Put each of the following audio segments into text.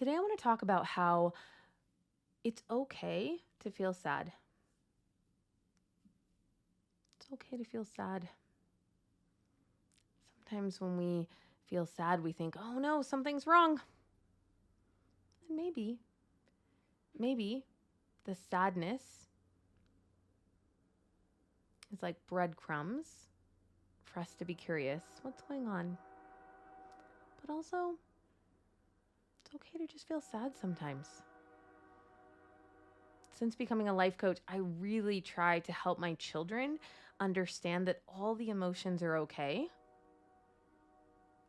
Today, I want to talk about how it's okay to feel sad. It's okay to feel sad. Sometimes when we feel sad, we think, oh no, something's wrong. And maybe the sadness is like breadcrumbs for us to be curious what's going on. But also, it's okay to just feel sad sometimes. Since becoming a life coach, I really try to help my children understand that all the emotions are okay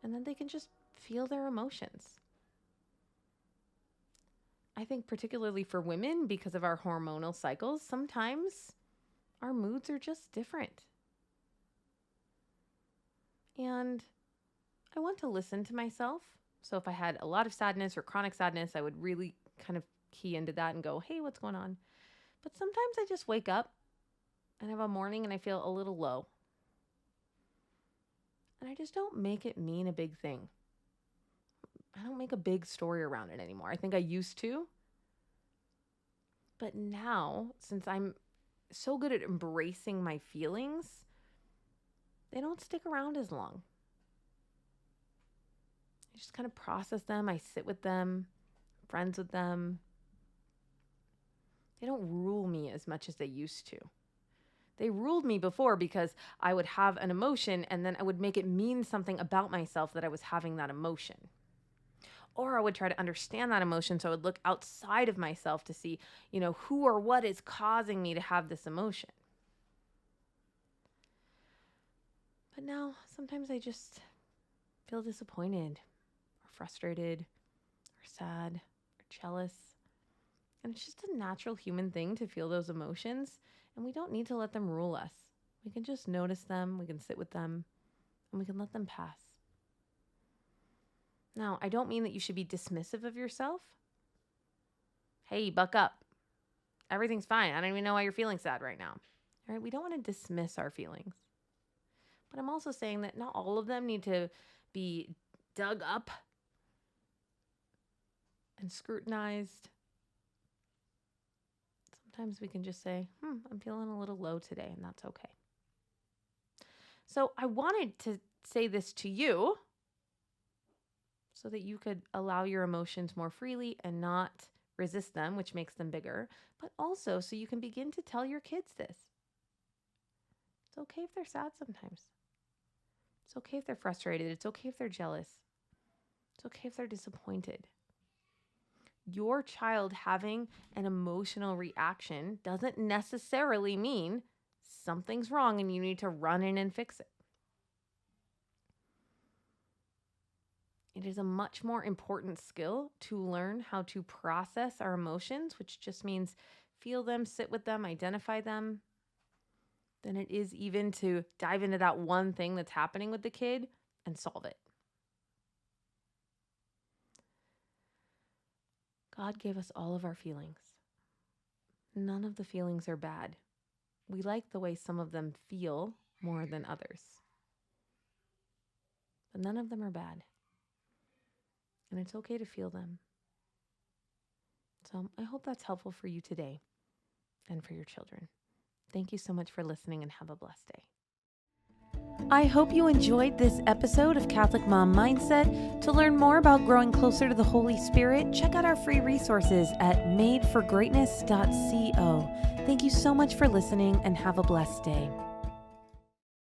and that they can just feel their emotions. I think particularly for women, because of our hormonal cycles, sometimes our moods are just different. And I want to listen to myself. So if I had a lot of sadness or chronic sadness, I would really kind of key into that and go, hey, what's going on? But sometimes I just wake up and have a morning and I feel a little low. And I just don't make it mean a big thing. I don't make a big story around it anymore. I think I used to. But now, since I'm so good at embracing my feelings, they don't stick around as long. I just kind of process them. I sit with them, friends with them. They don't rule me as much as they used to. They ruled me before because I would have an emotion and then I would make it mean something about myself that I was having that emotion. Or I would try to understand that emotion, so I would look outside of myself to see, who or what is causing me to have this emotion. But now, sometimes I just feel disappointed or frustrated or sad or jealous. And it's just a natural human thing to feel those emotions, and we don't need to let them rule us. We can just notice them, we can sit with them, and we can let them pass. Now, I don't mean that you should be dismissive of yourself. Hey, buck up. Everything's fine. I don't even know why you're feeling sad right now. All right? We don't want to dismiss our feelings. But I'm also saying that not all of them need to be dug up and scrutinized. Sometimes we can just say, I'm feeling a little low today, and that's okay. So I wanted to say this to you so that you could allow your emotions more freely and not resist them, which makes them bigger, but also so you can begin to tell your kids this. It's okay if they're sad sometimes. It's okay if they're frustrated. It's okay if they're jealous. It's okay if they're disappointed. Your child having an emotional reaction doesn't necessarily mean something's wrong and you need to run in and fix it. It is a much more important skill to learn how to process our emotions, which just means feel them, sit with them, identify them, than it is even to dive into that one thing that's happening with the kid and solve it. God gave us all of our feelings. None of the feelings are bad. We like the way some of them feel more than others. But none of them are bad. And it's okay to feel them. So I hope that's helpful for you today and for your children. Thank you so much for listening and have a blessed day. I hope you enjoyed this episode of Catholic Mom Mindset. To learn more about growing closer to the Holy Spirit, check out our free resources at madeforgreatness.co. Thank you so much for listening and have a blessed day.